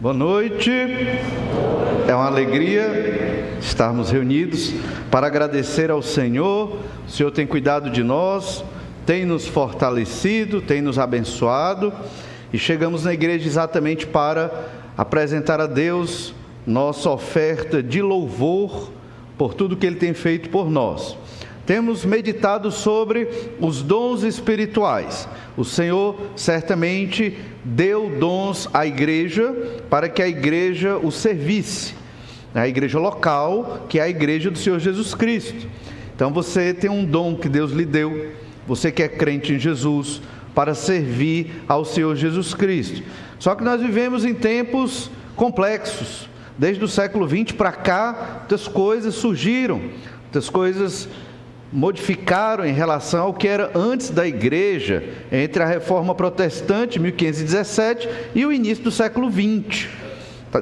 Boa noite, é uma alegria estarmos reunidos para agradecer ao Senhor. O Senhor tem cuidado de nós, tem nos fortalecido, tem nos abençoado e chegamos na igreja exatamente para apresentar a Deus nossa oferta de louvor por tudo que Ele tem feito por nós. Temos meditado sobre os dons espirituais. O Senhor certamente deu dons à igreja para que a igreja o servisse. A igreja local, que é a igreja do Senhor Jesus Cristo. Então você tem um dom que Deus lhe deu, você que é crente em Jesus, para servir ao Senhor Jesus Cristo. Só que nós vivemos em tempos complexos. Desde o século XX para cá, muitas coisas surgiram, muitas coisas modificaram em relação ao que era antes da igreja, entre a reforma protestante, 1517, e o início do século XX.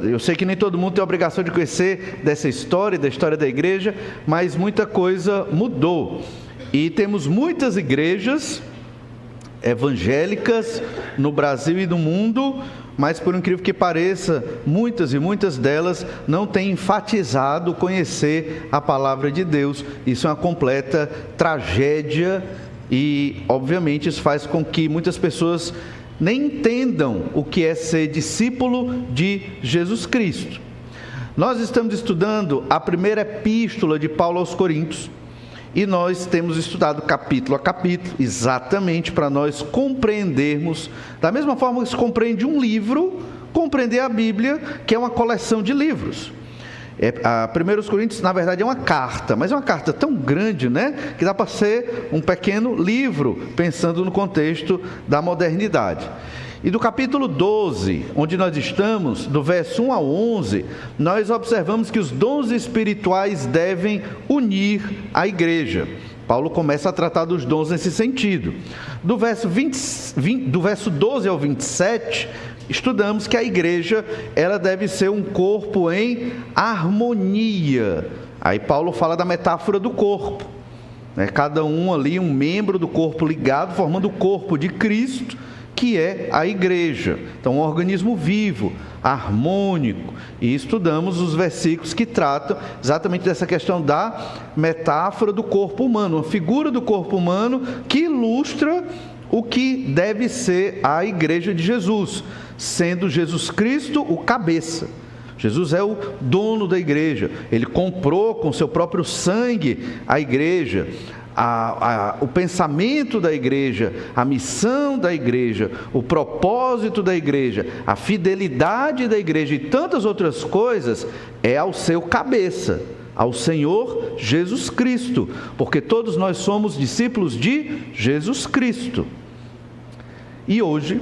Eu sei que nem todo mundo tem a obrigação de conhecer dessa história, da história da igreja, mas muita coisa mudou. E temos muitas igrejas evangélicas no Brasil e no mundo, mas por incrível que pareça, muitas e muitas delas não têm enfatizado conhecer a palavra de Deus. Isso é uma completa tragédia e, obviamente, isso faz com que muitas pessoas nem entendam o que é ser discípulo de Jesus Cristo. Nós estamos estudando a primeira epístola de Paulo aos Coríntios. E nós temos estudado capítulo a capítulo, exatamente para nós compreendermos, da mesma forma que se compreende um livro, compreender a Bíblia, que é uma coleção de livros. A 1 Coríntios, na verdade, é uma carta, mas é uma carta tão grande, né, que dá para ser um pequeno livro, pensando no contexto da modernidade. E do capítulo 12, onde nós estamos, do verso 1 ao 11, nós observamos que os dons espirituais devem unir a igreja. Paulo começa a tratar dos dons nesse sentido. Do verso 12 ao 27, estudamos que a igreja ela deve ser um corpo em harmonia. Aí Paulo fala da metáfora do corpo. Cada um ali, um membro do corpo ligado, formando o corpo de Cristo, que é a igreja. Então, um organismo vivo, harmônico. E estudamos os versículos que tratam exatamente dessa questão da metáfora do corpo humano, uma figura do corpo humano que ilustra o que deve ser a igreja de Jesus, sendo Jesus Cristo o cabeça. Jesus é o dono da igreja, Ele comprou com seu próprio sangue a igreja. O pensamento da igreja, a missão da igreja, o propósito da igreja, a fidelidade da igreja e tantas outras coisas é ao seu cabeça, ao Senhor Jesus Cristo, porque todos nós somos discípulos de Jesus Cristo. E hoje,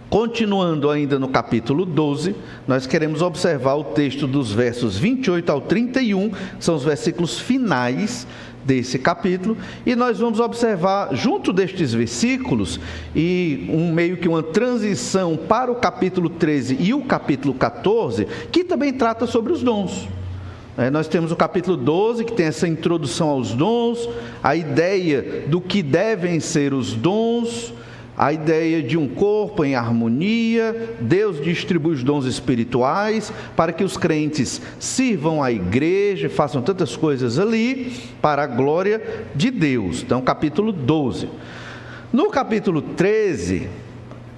continuando ainda no capítulo 12, nós queremos observar o texto dos versos 28 ao 31, que são os versículos finais desse capítulo, e nós vamos observar junto destes versículos e meio que uma transição para o capítulo 13 e o capítulo 14, que também trata sobre os dons. Nós temos o capítulo 12, que tem essa introdução aos dons, a ideia do que devem ser os dons, a ideia de um corpo em harmonia. Deus distribui os dons espirituais para que os crentes sirvam à igreja, façam tantas coisas ali para a glória de Deus. Então, capítulo 12. No capítulo 13,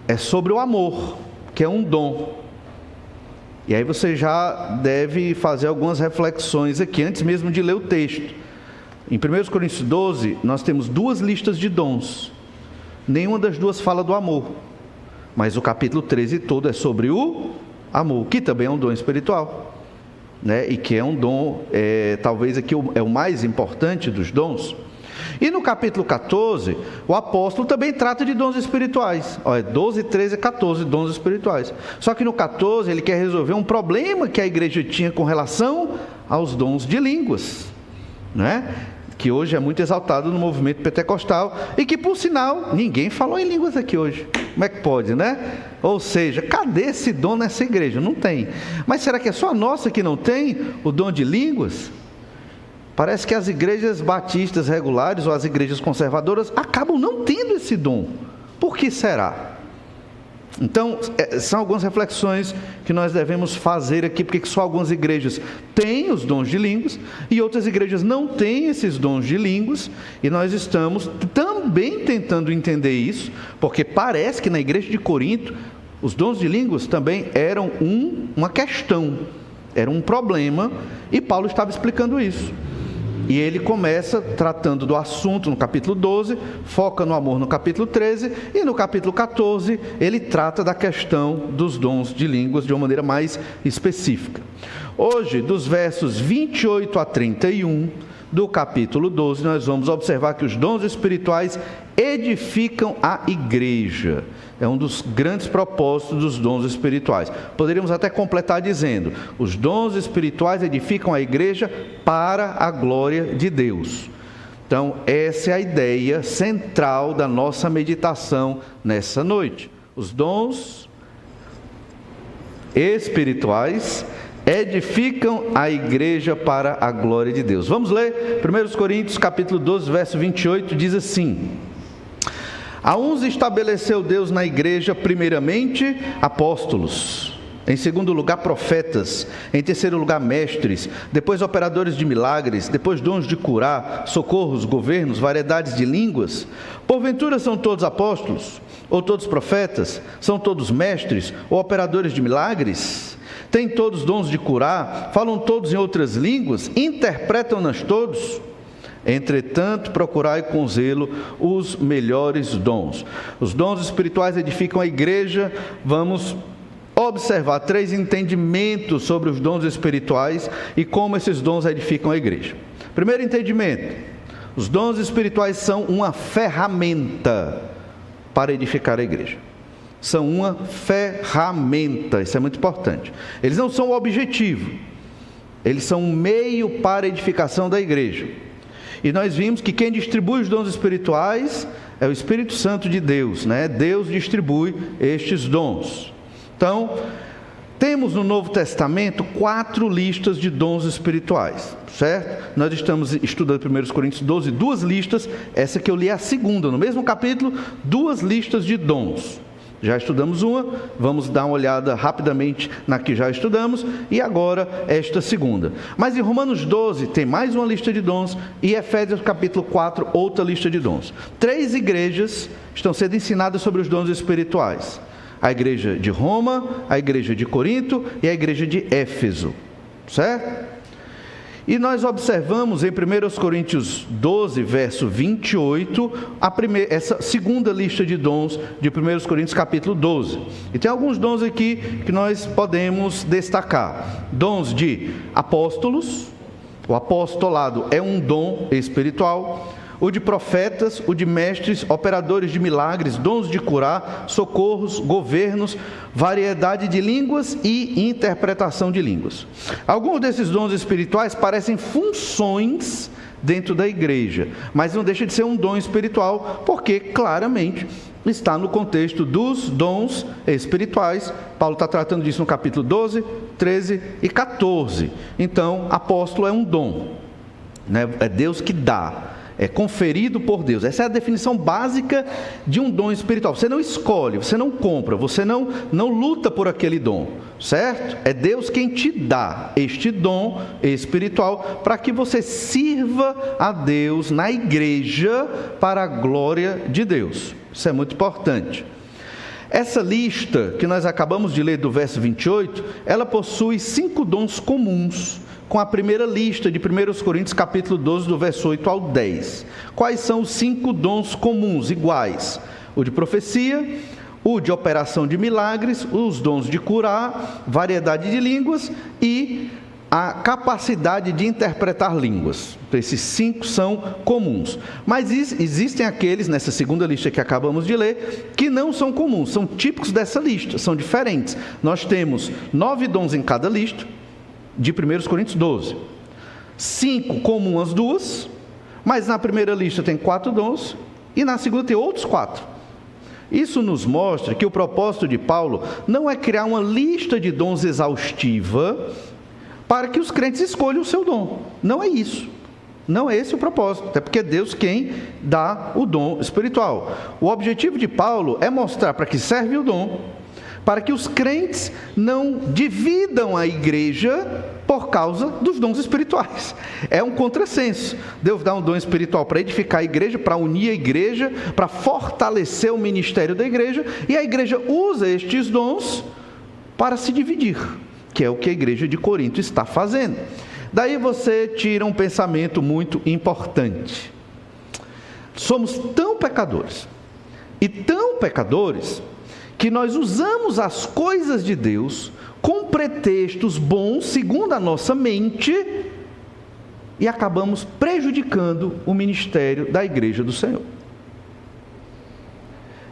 é sobre o amor, que é um dom. E aí você já deve fazer algumas reflexões aqui, antes mesmo de ler o texto. Em 1 Coríntios 12, nós temos duas listas de dons. Nenhuma das duas fala do amor, mas o capítulo 13 todo é sobre o amor, que também é um dom espiritual, né? E que é um dom, talvez aqui é o mais importante dos dons. E no capítulo 14, o apóstolo também trata de dons espirituais. 12, 13 e 14 dons espirituais. Só que no 14 ele quer resolver um problema que a igreja tinha com relação aos dons de línguas, né? Que hoje é muito exaltado no movimento pentecostal e que, por sinal, ninguém falou em línguas aqui hoje. Como é que pode, né? Ou seja, cadê esse dom nessa igreja? Não tem. Mas será que é só a nossa que não tem o dom de línguas? Parece que as igrejas batistas regulares ou as igrejas conservadoras acabam não tendo esse dom. Por que será? Então, são algumas reflexões que nós devemos fazer aqui, porque só algumas igrejas têm os dons de línguas e outras igrejas não têm esses dons de línguas, e nós estamos também tentando entender isso, porque parece que na igreja de Corinto os dons de línguas também eram uma questão, era um problema, e Paulo estava explicando isso. E ele começa tratando do assunto no capítulo 12, foca no amor no capítulo 13, e no capítulo 14 ele trata da questão dos dons de línguas de uma maneira mais específica. Hoje, dos versos 28 a 31 do capítulo 12, nós vamos observar que os dons espirituais edificam a igreja. É um dos grandes propósitos dos dons espirituais. Poderíamos até completar dizendo: os dons espirituais edificam a igreja para a glória de Deus. Então, essa é a ideia central da nossa meditação nessa noite. Os dons espirituais edificam a igreja para a glória de Deus. Vamos ler 1 Coríntios capítulo 12, verso 28, diz assim: a uns estabeleceu Deus na igreja, primeiramente, apóstolos, em segundo lugar, profetas, em terceiro lugar, mestres, depois operadores de milagres, depois dons de curar, socorros, governos, variedades de línguas. Porventura são todos apóstolos? Ou todos profetas? São todos mestres? Ou operadores de milagres? Têm todos dons de curar? Falam todos em outras línguas? Interpretam-nas todos? Entretanto, procurai com zelo os melhores dons. Os dons espirituais edificam a igreja. Vamos observar 3 entendimentos sobre os dons espirituais e como esses dons edificam a igreja. Primeiro entendimento: os dons espirituais são uma ferramenta para edificar a igreja. São uma ferramenta, isso é muito importante. Eles não são o objetivo, eles são um meio para a edificação da igreja. E nós vimos que quem distribui os dons espirituais é o Espírito Santo de Deus, né? Deus distribui estes dons. Então, temos no Novo Testamento 4 listas de dons espirituais, certo? Nós estamos estudando 1 Coríntios 12, 2 listas, essa que eu li é a segunda, no mesmo capítulo, 2 listas de dons. Já estudamos uma, vamos dar uma olhada rapidamente na que já estudamos, e agora esta segunda. Mas em Romanos 12 tem mais uma lista de dons, e Efésios capítulo 4, outra lista de dons. 3 igrejas estão sendo ensinadas sobre os dons espirituais: a igreja de Roma, a igreja de Corinto e a igreja de Éfeso, certo? E nós observamos em 1 Coríntios 12, verso 28, essa segunda lista de dons de 1 Coríntios capítulo 12. E tem alguns dons aqui que nós podemos destacar. Dons de apóstolos, o apostolado é um dom espiritual. O de profetas, o de mestres, operadores de milagres, dons de curar, socorros, governos, variedade de línguas e interpretação de línguas. Alguns desses dons espirituais parecem funções dentro da igreja, mas não deixa de ser um dom espiritual, porque claramente está no contexto dos dons espirituais. Paulo está tratando disso no capítulo 12, 13 e 14. Então, apóstolo é um dom, né? É Deus que dá. É conferido por Deus. Essa é a definição básica de um dom espiritual. Você não escolhe, você não compra, você não luta por aquele dom, certo? É Deus quem te dá este dom espiritual para que você sirva a Deus na igreja para a glória de Deus. Isso é muito importante. Essa lista que nós acabamos de ler do verso 28, ela possui 5 dons comuns com a primeira lista de 1 Coríntios capítulo 12, do verso 8 ao 10. Quais são os 5 dons comuns, iguais? O de profecia, o de operação de milagres, os dons de curar, variedade de línguas e a capacidade de interpretar línguas. Então, esses 5 são comuns. Mas existem aqueles, nessa segunda lista que acabamos de ler, que não são comuns, são típicos dessa lista, são diferentes. Nós temos 9 dons em cada lista, de 1 Coríntios 12. 5 comuns as duas, mas na primeira lista tem 4 dons, e na segunda tem outros 4. Isso nos mostra que o propósito de Paulo não é criar uma lista de dons exaustiva para que os crentes escolham o seu dom. Não é isso. Não é esse o propósito, até porque é Deus quem dá o dom espiritual. O objetivo de Paulo é mostrar para que serve o dom para que os crentes não dividam a igreja por causa dos dons espirituais. É um contrassenso. Deus dá um dom espiritual para edificar a igreja, para unir a igreja, para fortalecer o ministério da igreja, e a igreja usa estes dons para se dividir, que é o que a igreja de Corinto está fazendo. Daí você tira um pensamento muito importante. Somos tão pecadores, e tão pecadores, que nós usamos as coisas de Deus com pretextos bons, segundo a nossa mente, e acabamos prejudicando o ministério da igreja do Senhor.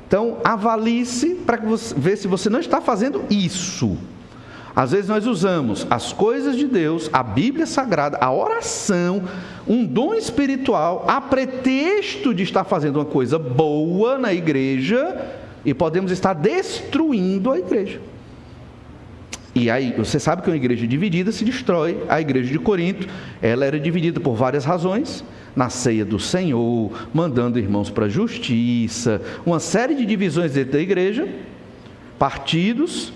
Então, avalie-se para ver se você não está fazendo isso. Às vezes nós usamos as coisas de Deus, a Bíblia Sagrada, a oração, um dom espiritual, a pretexto de estar fazendo uma coisa boa na igreja, e podemos estar destruindo a igreja. E aí, você sabe que uma igreja dividida se destrói. A igreja de Corinto, ela era dividida por várias razões. Na ceia do Senhor, mandando irmãos para a justiça, uma série de divisões dentro da igreja, partidos,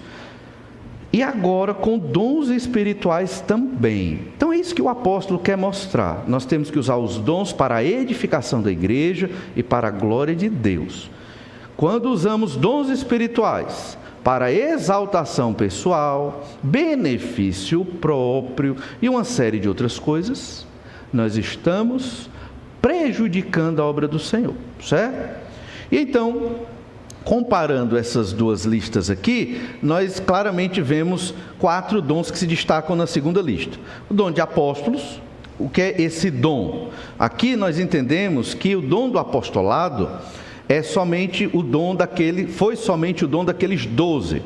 e agora com dons espirituais também. Então é isso que o apóstolo quer mostrar. Nós temos que usar os dons para a edificação da igreja e para a glória de Deus. Quando usamos dons espirituais para exaltação pessoal, benefício próprio e uma série de outras coisas, nós estamos prejudicando a obra do Senhor, certo? E então, comparando essas duas listas aqui, nós claramente vemos 4 dons que se destacam na segunda lista. O dom de apóstolos. O que é esse dom? Aqui nós entendemos que o dom do apostolado foi somente o dom daqueles 12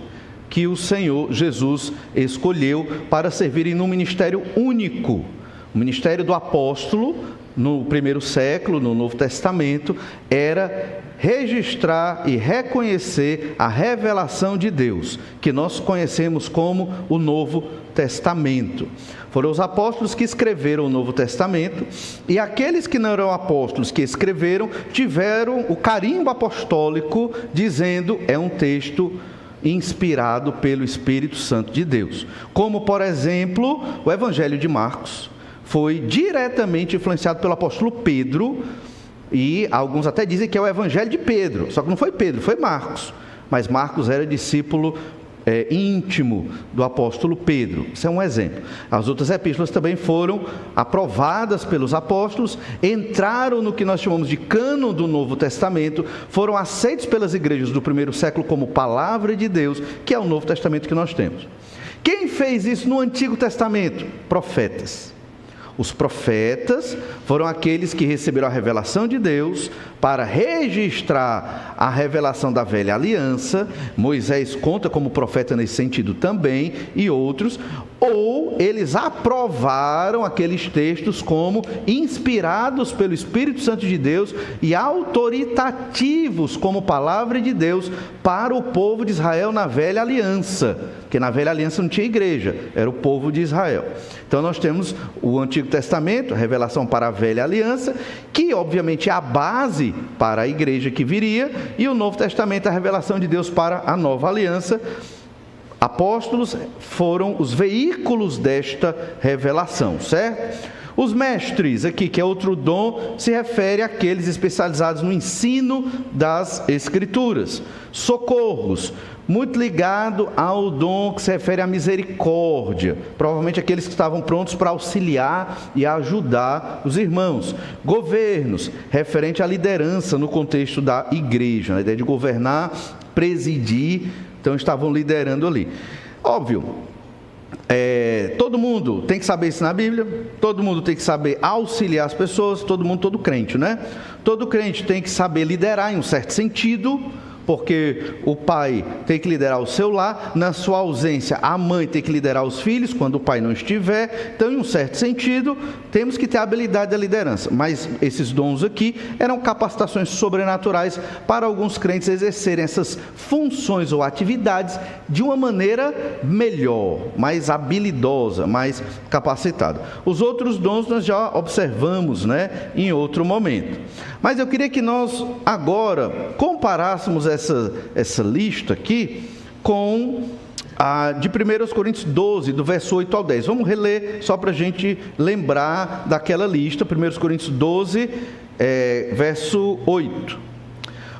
que o Senhor Jesus escolheu para servirem num ministério único. O ministério do apóstolo, no primeiro século, no Novo Testamento, era registrar e reconhecer a revelação de Deus, que nós conhecemos como o Novo Testamento. Foram os apóstolos que escreveram o Novo Testamento, e aqueles que não eram apóstolos que escreveram, tiveram o carimbo apostólico, dizendo, é um texto inspirado pelo Espírito Santo de Deus. Como, por exemplo, o Evangelho de Marcos foi diretamente influenciado pelo apóstolo Pedro, e alguns até dizem que é o Evangelho de Pedro, só que não foi Pedro, foi Marcos. Mas Marcos era discípulo íntimo do apóstolo Pedro. Isso é um exemplo. As outras epístolas também foram aprovadas pelos apóstolos, entraram no que nós chamamos de cânon do Novo Testamento, foram aceitos pelas igrejas do primeiro século como palavra de Deus, que é o Novo Testamento que nós temos. Quem fez isso no Antigo Testamento? Profetas. Os profetas foram aqueles que receberam a revelação de Deus para registrar a revelação da velha aliança. Moisés conta como profeta nesse sentido também, e outros. Ou eles aprovaram aqueles textos como inspirados pelo Espírito Santo de Deus e autoritativos como palavra de Deus para o povo de Israel na velha aliança. Porque na velha aliança não tinha igreja, era o povo de Israel. Então nós temos o Antigo Testamento, a revelação para a velha aliança, que obviamente é a base para a igreja que viria, e o Novo Testamento, a revelação de Deus para a nova aliança. Apóstolos foram os veículos desta revelação, certo? Os mestres aqui, que é outro dom, se refere àqueles especializados no ensino das Escrituras. Socorros, muito ligado ao dom que se refere à misericórdia, provavelmente aqueles que estavam prontos para auxiliar e ajudar os irmãos. Governos, referente à liderança no contexto da igreja, a ideia de governar, presidir, então estavam liderando ali. Óbvio, todo mundo tem que saber ensinar a Bíblia, todo mundo tem que saber auxiliar as pessoas, todo crente, né? Todo crente tem que saber liderar em um certo sentido, porque o pai tem que liderar o seu lar, na sua ausência a mãe tem que liderar os filhos quando o pai não estiver. Então, em um certo sentido, temos que ter a habilidade da liderança, mas esses dons aqui eram capacitações sobrenaturais para alguns crentes exercerem essas funções ou atividades de uma maneira melhor, mais habilidosa, mais capacitada. Os outros dons nós já observamos, né, em outro momento. Mas eu queria que nós agora comparássemos essa lista aqui com de 1 Coríntios 12, do verso 8 ao 10. Vamos reler só para a gente lembrar daquela lista. 1 Coríntios 12, verso 8.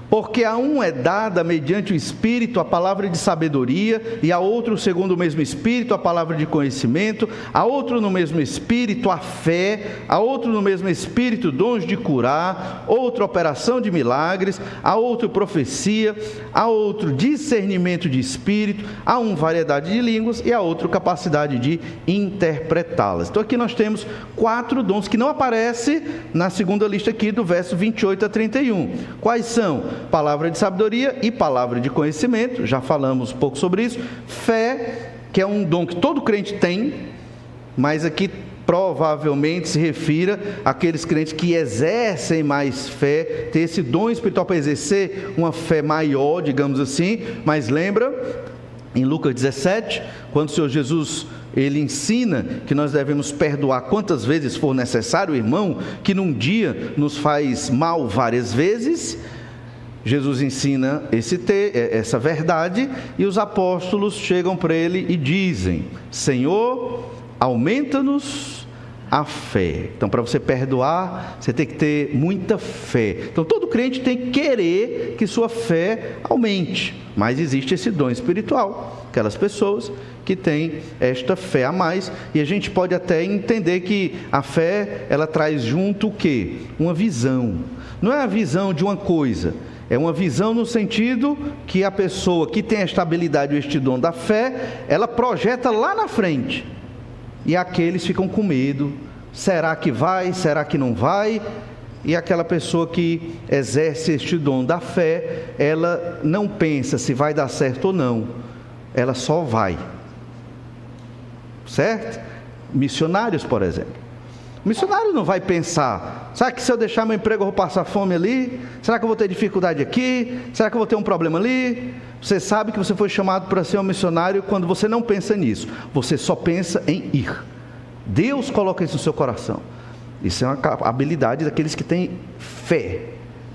Porque a um é dada mediante o Espírito a palavra de sabedoria, e a outro segundo o mesmo Espírito a palavra de conhecimento, a outro no mesmo Espírito a fé, a outro no mesmo Espírito dons de curar, outro operação de milagres, a outro profecia, a outro discernimento de Espírito, a um variedade de línguas e a outro capacidade de interpretá-las. Então aqui nós temos 4 dons que não aparecem na segunda lista aqui do verso 28 a 31. Quais são? Palavra de sabedoria e palavra de conhecimento, já falamos um pouco sobre isso. Fé, que é um dom que todo crente tem, mas aqui provavelmente se refira àqueles crentes que exercem mais fé, ter esse dom espiritual para exercer uma fé maior, digamos assim. Mas lembra, em Lucas 17, quando o Senhor Jesus ele ensina que nós devemos perdoar quantas vezes for necessário o irmão que num dia nos faz mal várias vezes. Jesus ensina essa verdade, e os apóstolos chegam para ele e dizem: Senhor, aumenta-nos a fé. Então, para você perdoar, você tem que ter muita fé. Então, todo crente tem que querer que sua fé aumente, mas existe esse dom espiritual, aquelas pessoas que têm esta fé a mais, e a gente pode até entender que a fé, ela traz junto o quê? Uma visão. Não é a visão de uma coisa, é uma visão no sentido que a pessoa que tem esta habilidade ou este dom da fé, ela projeta lá na frente. E aqueles ficam com medo. Será que vai? Será que não vai? E aquela pessoa que exerce este dom da fé, ela não pensa se vai dar certo ou não. Ela só vai. Certo? Missionários, por exemplo. O missionário não vai pensar: será que se eu deixar meu emprego eu vou passar fome ali? Será que eu vou ter dificuldade aqui? Será que eu vou ter um problema ali? Você sabe que você foi chamado para ser um missionário quando você não pensa nisso. Você só pensa em ir. Deus coloca isso no seu coração. Isso é uma habilidade daqueles que têm fé.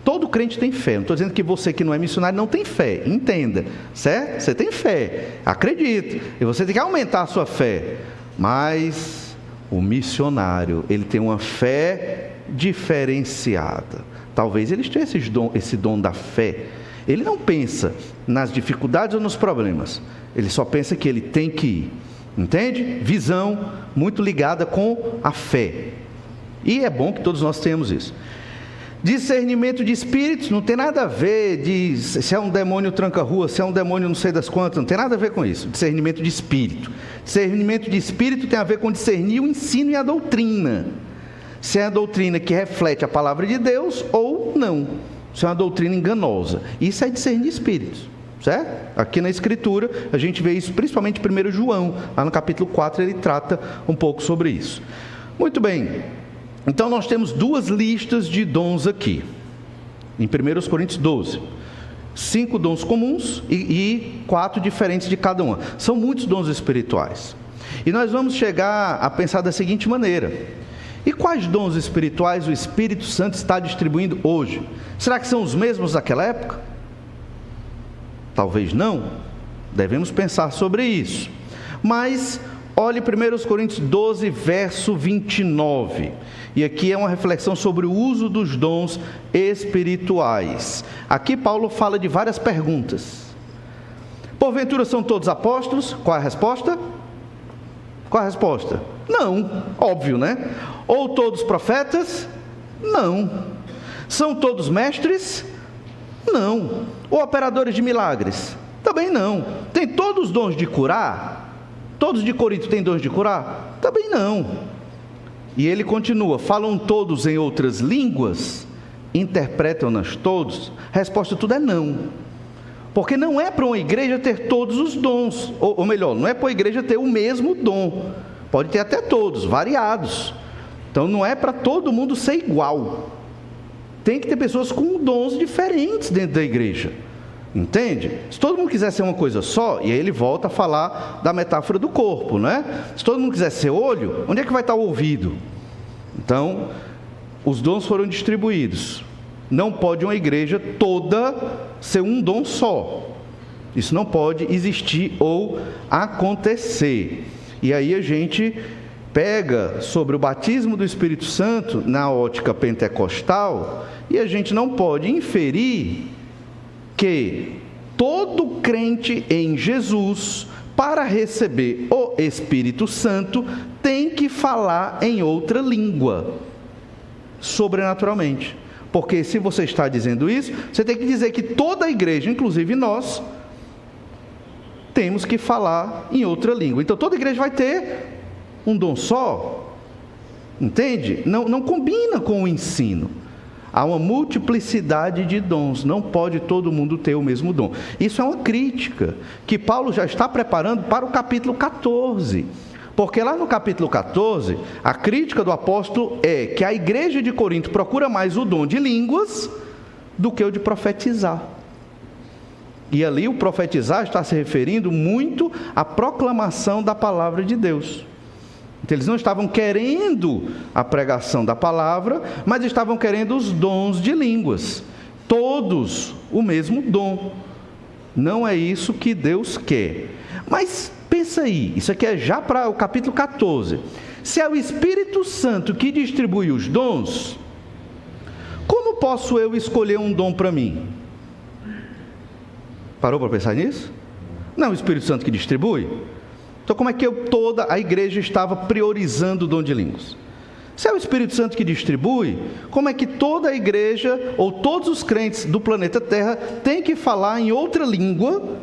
Todo crente tem fé. Não estou dizendo que você que não é missionário não tem fé. Entenda, certo? Você tem fé, acredite. E você tem que aumentar a sua fé. Mas o missionário, ele tem uma fé diferenciada. Talvez ele tenha esse dom da fé. Ele não pensa nas dificuldades ou nos problemas. Ele só pensa que ele tem que ir. Entende? Visão muito ligada com a fé. E é bom que todos nós tenhamos isso. Discernimento de espíritos não tem nada a ver se é um demônio tranca-rua, se é um demônio não sei das quantas, não tem nada a ver com isso. Discernimento de espírito. Discernimento de espírito tem a ver com discernir o ensino e a doutrina. Se é a doutrina que reflete a palavra de Deus ou não. Se é uma doutrina enganosa. Isso é discernir espíritos, certo? Aqui na Escritura a gente vê isso principalmente em 1 João. Lá no capítulo 4 ele trata um pouco sobre isso. Muito bem. Então nós temos 2 listas de dons aqui, em 1 Coríntios 12, 5 dons comuns e 4 diferentes de cada uma. São muitos dons espirituais, e nós vamos chegar a pensar da seguinte maneira: e quais dons espirituais o Espírito Santo está distribuindo hoje? Será que são os mesmos daquela época? Talvez não, devemos pensar sobre isso. Mas olhe 1 Coríntios 12, verso 29. E aqui é uma reflexão sobre o uso dos dons espirituais. Aqui Paulo fala de várias perguntas. Porventura são todos apóstolos? Qual é a resposta? Qual é a resposta? Não, óbvio, né? Ou todos profetas? Não. São todos mestres? Não. Ou operadores de milagres? Também não. Tem todos os dons de curar? Todos de Corinto têm dons de curar? Também não. E ele continua: falam todos em outras línguas? Interpretam-nas todos? A resposta tudo é não. Porque não é para uma igreja ter todos os dons, ou melhor, não é para a igreja ter o mesmo dom. Pode ter até todos, variados. Então não é para todo mundo ser igual. Tem que ter pessoas com dons diferentes dentro da igreja. Entende? Se todo mundo quiser ser uma coisa só, e aí ele volta a falar da metáfora do corpo, né? Se todo mundo quiser ser olho, onde é que vai estar o ouvido? Então, os dons foram distribuídos. Não pode uma igreja toda ser um dom só. Isso não pode existir ou acontecer. E aí a gente pega sobre o batismo do Espírito Santo na ótica pentecostal e a gente não pode inferir que todo crente em Jesus, para receber o Espírito Santo, tem que falar em outra língua, sobrenaturalmente. Porque se você está dizendo isso, você tem que dizer que toda a igreja, inclusive nós, temos que falar em outra língua. Então toda igreja vai ter um dom só, entende? Não combina com o ensino. Há uma multiplicidade de dons, não pode todo mundo ter o mesmo dom. Isso é uma crítica que Paulo já está preparando para o capítulo 14. Porque lá no capítulo 14, a crítica do apóstolo é que a igreja de Corinto procura mais o dom de línguas do que o de profetizar. E ali o profetizar está se referindo muito à proclamação da palavra de Deus. Então eles não estavam querendo a pregação da palavra, mas estavam querendo os dons de línguas. Todos o mesmo dom. Não é isso que Deus quer. Mas pensa aí, isso aqui é já para o capítulo 14. Se é o Espírito Santo que distribui os dons, como posso eu escolher um dom para mim? Parou para pensar nisso? Não é o Espírito Santo que distribui? Então como é que toda a igreja estava priorizando o dom de línguas? Se é o Espírito Santo que distribui, como é que toda a igreja, ou todos os crentes do planeta Terra, têm que falar em outra língua,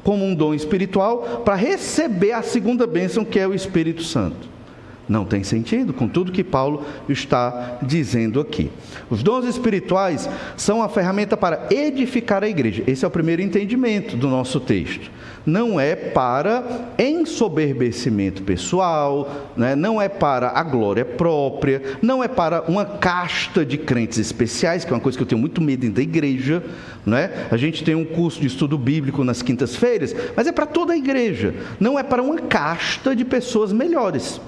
como um dom espiritual, para receber a segunda bênção, que é o Espírito Santo? Não tem sentido com tudo que Paulo está dizendo aqui. Os dons espirituais são a ferramenta para edificar a igreja. Esse é o primeiro entendimento do nosso texto. Não é para ensoberbecimento pessoal, né? Não é para a glória própria, não é para uma casta de crentes especiais, que é uma coisa que eu tenho muito medo dentro da igreja, né? A gente tem um curso de estudo bíblico nas quintas-feiras, mas é para toda a igreja, não é para uma casta de pessoas melhores.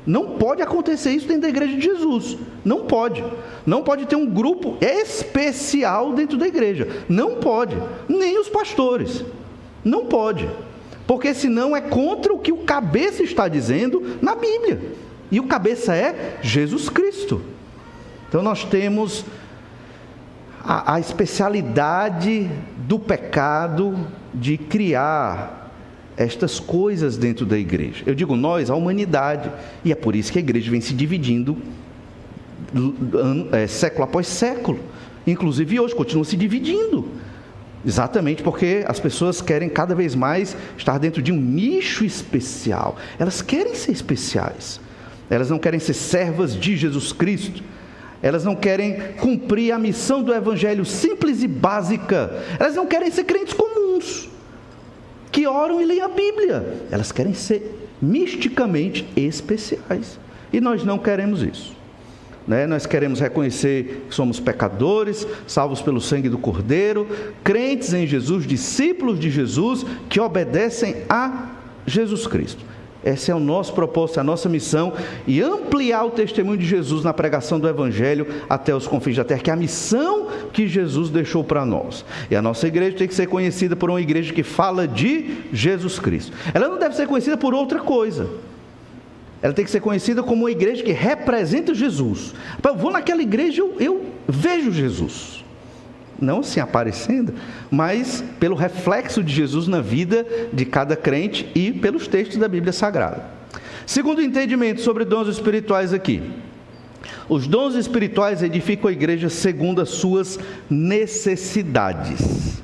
Não pode acontecer isso dentro da igreja de Jesus. Não pode. Não pode ter um grupo especial dentro da igreja. Não pode. Nem os pastores. Não pode. Porque senão é contra o que o cabeça está dizendo na Bíblia. E o cabeça é Jesus Cristo. Então nós temos a especialidade do pecado de criar estas coisas dentro da igreja. Eu digo nós, a humanidade, e é por isso que a igreja vem se dividindo século após século, inclusive hoje continua se dividindo, exatamente porque as pessoas querem cada vez mais estar dentro de um nicho especial. Elas querem ser especiais, elas não querem ser servas de Jesus Cristo, elas não querem cumprir a missão do evangelho simples e básica, elas não querem ser crentes comuns que oram e leem a Bíblia. Elas querem ser misticamente especiais. E nós não queremos isso, né? Nós queremos reconhecer que somos pecadores, salvos pelo sangue do Cordeiro, crentes em Jesus, discípulos de Jesus, que obedecem a Jesus Cristo. Esse é o nosso propósito, a nossa missão, e ampliar o testemunho de Jesus na pregação do Evangelho até os confins da terra, que é a missão que Jesus deixou para nós. E a nossa igreja tem que ser conhecida por uma igreja que fala de Jesus Cristo. Ela não deve ser conhecida por outra coisa. Ela tem que ser conhecida como uma igreja que representa Jesus. Eu vou naquela igreja, eu vejo Jesus. Não assim aparecendo, mas pelo reflexo de Jesus na vida de cada crente e pelos textos da Bíblia Sagrada. Segundo entendimento sobre dons espirituais aqui. Os dons espirituais edificam a igreja segundo as suas necessidades.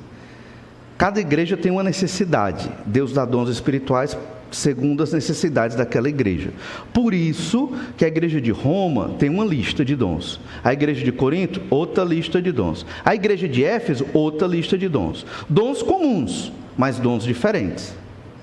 Cada igreja tem uma necessidade. Deus dá dons espirituais segundo as necessidades daquela igreja. Por isso que a igreja de Roma tem uma lista de dons. A igreja de Corinto, outra lista de dons. A igreja de Éfeso, outra lista de dons. Dons comuns, mas dons diferentes.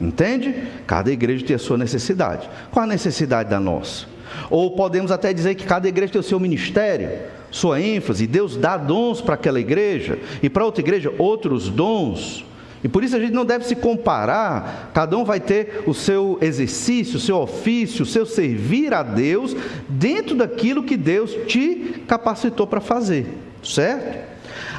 Entende? Cada igreja tem a sua necessidade. Qual a necessidade da nossa? Ou podemos até dizer que cada igreja tem o seu ministério, sua ênfase. Deus dá dons para aquela igreja e para outra igreja outros dons. E por isso a gente não deve se comparar, cada um vai ter o seu exercício, o seu ofício, o seu servir a Deus, dentro daquilo que Deus te capacitou para fazer, certo?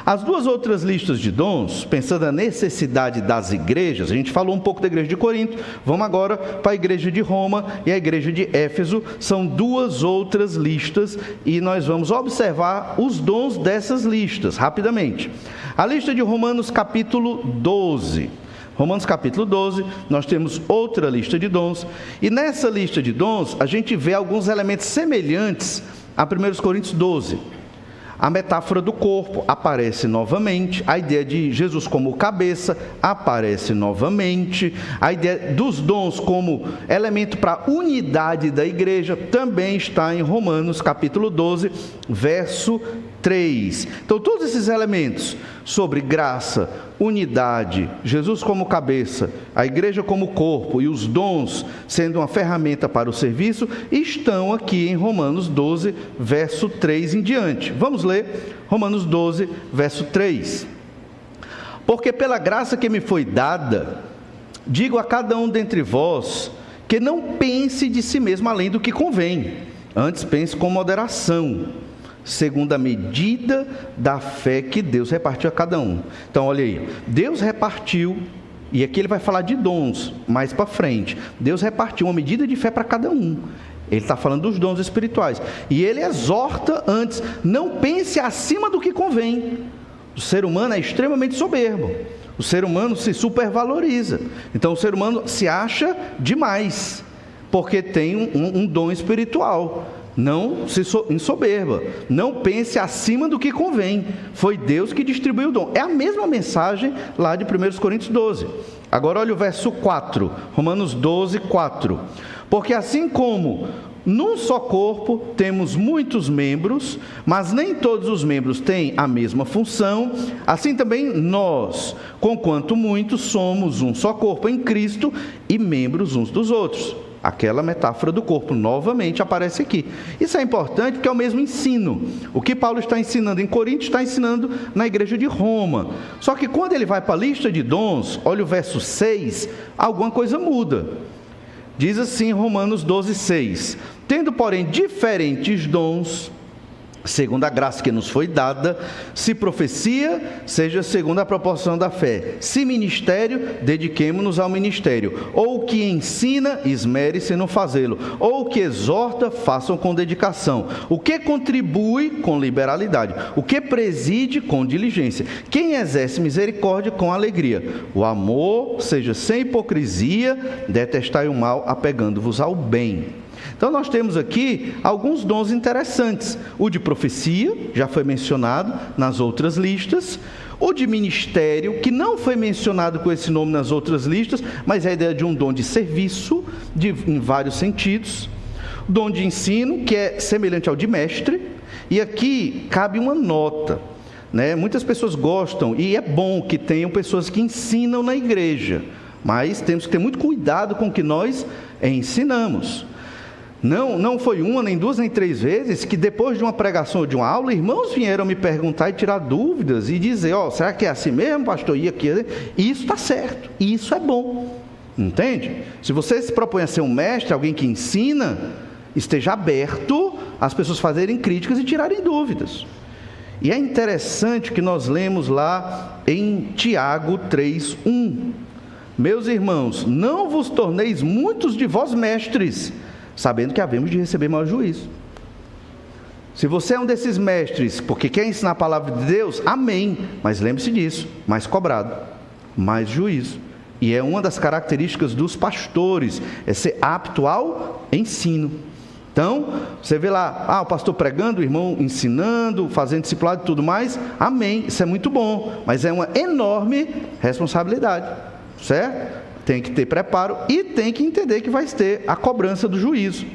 As duas outras listas de dons, pensando na necessidade das igrejas, a gente falou um pouco da igreja de Corinto, vamos agora para a igreja de Roma e a igreja de Éfeso, são duas outras listas e nós vamos observar os dons dessas listas, rapidamente. A lista de Romanos capítulo 12. Romanos capítulo 12, nós temos outra lista de dons, e nessa lista de dons a gente vê alguns elementos semelhantes a 1 Coríntios 12. A metáfora do corpo aparece novamente, a ideia de Jesus como cabeça aparece novamente, a ideia dos dons como elemento para a unidade da igreja também está em Romanos capítulo 12, verso 3. Então todos esses elementos sobre graça, unidade, Jesus como cabeça, a igreja como corpo e os dons sendo uma ferramenta para o serviço, estão aqui em Romanos 12, verso 3 em diante. Vamos ler Romanos 12, verso 3. Porque pela graça que me foi dada, digo a cada um dentre vós, que não pense de si mesmo além do que convém, antes pense com moderação, segundo a medida da fé que Deus repartiu a cada um. Então olha aí, Deus repartiu, e aqui ele vai falar de dons mais para frente. Deus repartiu uma medida de fé para cada um. Ele está falando dos dons espirituais, e ele exorta antes, não pense acima do que convém. O ser humano é extremamente soberbo, o ser humano se supervaloriza, então o ser humano se acha demais, porque tem um dom espiritual. Não se ensoberba, não pense acima do que convém, foi Deus que distribuiu o dom. É a mesma mensagem lá de 1 Coríntios 12. Agora olha o verso 4, Romanos 12, 4. Porque assim como num só corpo temos muitos membros, mas nem todos os membros têm a mesma função, assim também nós, conquanto muitos, somos um só corpo em Cristo e membros uns dos outros. Aquela metáfora do corpo novamente aparece aqui. Isso é importante porque é o mesmo ensino. O que Paulo está ensinando em Corinto, está ensinando na igreja de Roma. Só que quando ele vai para a lista de dons, olha o verso 6, alguma coisa muda. Diz assim Romanos 12, 6. Tendo, porém, diferentes dons, segundo a graça que nos foi dada, se profecia, seja segundo a proporção da fé. Se ministério, dediquemo-nos ao ministério. Ou o que ensina, esmere-se no fazê-lo. Ou o que exorta, façam com dedicação. O que contribui, com liberalidade. O que preside, com diligência. Quem exerce misericórdia, com alegria. O amor seja sem hipocrisia, detestai o mal, apegando-vos ao bem. Então nós temos aqui alguns dons interessantes. O de profecia, já foi mencionado nas outras listas. O de ministério, que não foi mencionado com esse nome nas outras listas, mas é a ideia de um dom de serviço, em vários sentidos. O dom de ensino, que é semelhante ao de mestre. E aqui cabe uma nota, né? Muitas pessoas gostam, e é bom que tenham pessoas que ensinam na igreja, mas temos que ter muito cuidado com o que nós ensinamos. Não foi uma, nem duas, nem três vezes que depois de uma pregação ou de uma aula, irmãos vieram me perguntar e tirar dúvidas e dizer, será que é assim mesmo, pastor? E isso está certo, isso é bom, entende? Se você se propõe a ser um mestre, alguém que ensina, esteja aberto às pessoas fazerem críticas e tirarem dúvidas. E é interessante que nós lemos lá em Tiago 3:1. Meus irmãos, não vos torneis muitos de vós mestres, sabendo que havemos de receber maior juízo. Se você é um desses mestres, porque quer ensinar a palavra de Deus, amém, mas lembre-se disso, mais cobrado, mais juízo. E é uma das características dos pastores, é ser apto ao ensino. Então, você vê lá, o pastor pregando, o irmão ensinando, fazendo discipulado e tudo mais, amém, isso é muito bom, mas é uma enorme responsabilidade, certo? Tem que ter preparo e tem que entender que vai ter a cobrança do juízo.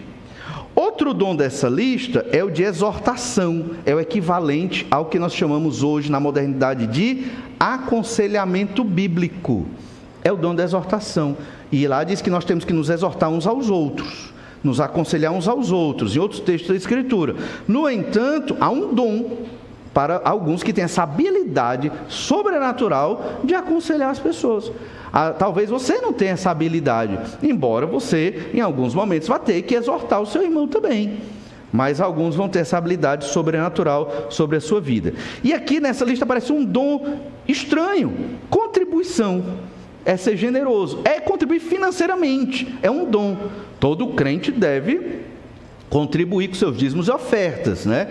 Outro dom dessa lista é o de exortação, é o equivalente ao que nós chamamos hoje na modernidade de aconselhamento bíblico. É o dom da exortação. E lá diz que nós temos que nos exortar uns aos outros, nos aconselhar uns aos outros, em outros textos da Escritura. No entanto, há um dom para alguns que têm essa habilidade sobrenatural de aconselhar as pessoas. Talvez você não tenha essa habilidade, embora você, em alguns momentos, vá ter que exortar o seu irmão também. mas alguns vão ter essa habilidade sobrenatural sobre a sua vida. E aqui nessa lista aparece um dom estranho: contribuição. É ser generoso, é contribuir financeiramente, é um dom. Todo crente deve contribuir com seus dízimos e ofertas, né?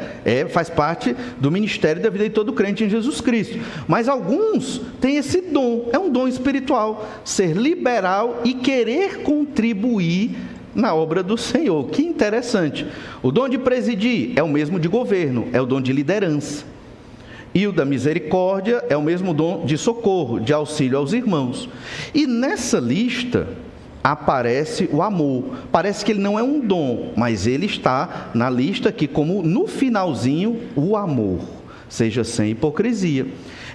Faz parte do ministério da vida de todo crente em Jesus Cristo. Mas alguns têm esse dom, é um dom espiritual: ser liberal e querer contribuir na obra do Senhor. Que interessante. O dom de presidir é o mesmo de governo, é o dom de liderança. E o da misericórdia é o mesmo dom de socorro, de auxílio aos irmãos. E nessa lista aparece o amor. Parece que ele não é um dom, mas ele está na lista aqui como, no finalzinho, o amor. Seja sem hipocrisia.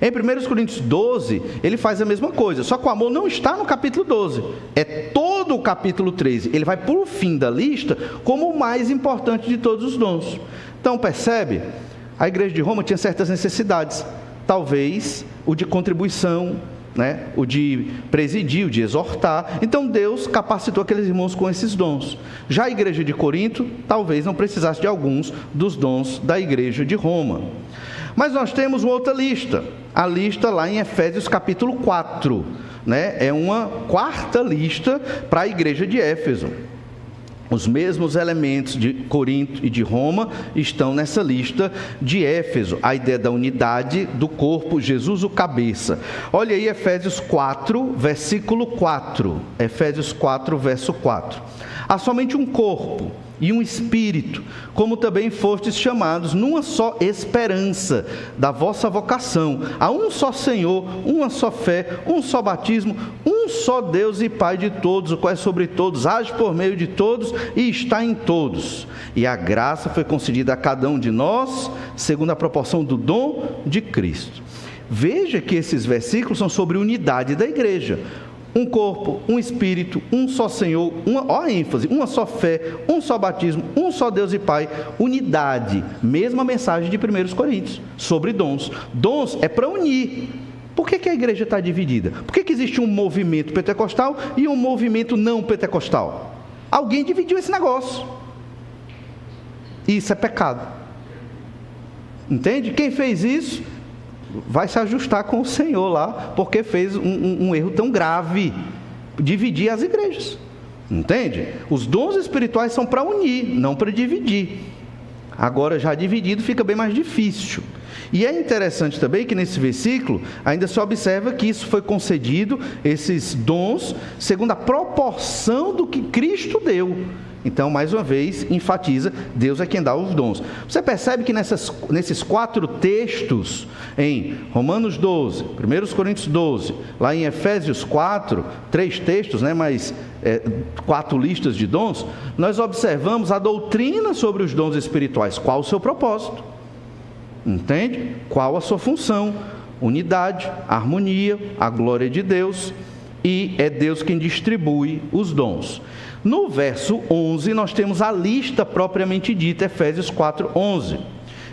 Em 1 Coríntios 12, ele faz a mesma coisa, só que o amor não está no capítulo 12, é todo o capítulo 13. Ele vai para o fim da lista como o mais importante de todos os dons. Então, percebe? A igreja de Roma tinha certas necessidades, talvez o de contribuição, né? O de presidir, o de exortar. Então Deus capacitou aqueles irmãos com esses dons. Já a igreja de Corinto talvez não precisasse de alguns dos dons da igreja de Roma. Mas nós temos uma outra lista, a lista lá em Efésios capítulo 4, né? É uma quarta lista para a igreja de Éfeso. Os mesmos elementos de Corinto e de Roma estão nessa lista de Éfeso. A ideia da unidade do corpo, Jesus o cabeça. Olha aí Efésios 4, versículo 4. Efésios 4, verso 4. Há somente um corpo e um espírito, como também fostes chamados numa só esperança da vossa vocação. Há um só Senhor, uma só fé, um só batismo, um só Deus e Pai de todos, o qual é sobre todos, age por meio de todos e está em todos. E a graça foi concedida a cada um de nós, segundo a proporção do dom de Cristo. Veja que esses versículos são sobre unidade da igreja. Um corpo, um espírito, um só Senhor, ó a ênfase, uma só fé, um só batismo, um só Deus e Pai, unidade. Mesma mensagem de 1 Coríntios, sobre dons. Dons é para unir. Por que a igreja está dividida? Por que existe um movimento pentecostal e um movimento não pentecostal? Alguém dividiu esse negócio. Isso é pecado. Entende? Quem fez isso vai se ajustar com o Senhor lá, porque fez um erro tão grave, dividir as igrejas. Entende? Os dons espirituais são para unir, não para dividir. Agora, já dividido, fica bem mais difícil. E é interessante também que nesse versículo ainda se observa que isso foi concedido, esses dons, segundo a proporção do que Cristo deu. Então, mais uma vez, enfatiza, Deus é quem dá os dons. Você percebe que nesses 4 textos, em Romanos 12, 1 Coríntios 12, lá em Efésios 4, 3 textos, né, mas 4 listas de dons, nós observamos a doutrina sobre os dons espirituais. Qual o seu propósito? Entende? Qual a sua função? Unidade, harmonia, a glória de Deus, e é Deus quem distribui os dons. No verso 11, nós temos a lista propriamente dita, Efésios 4, 11.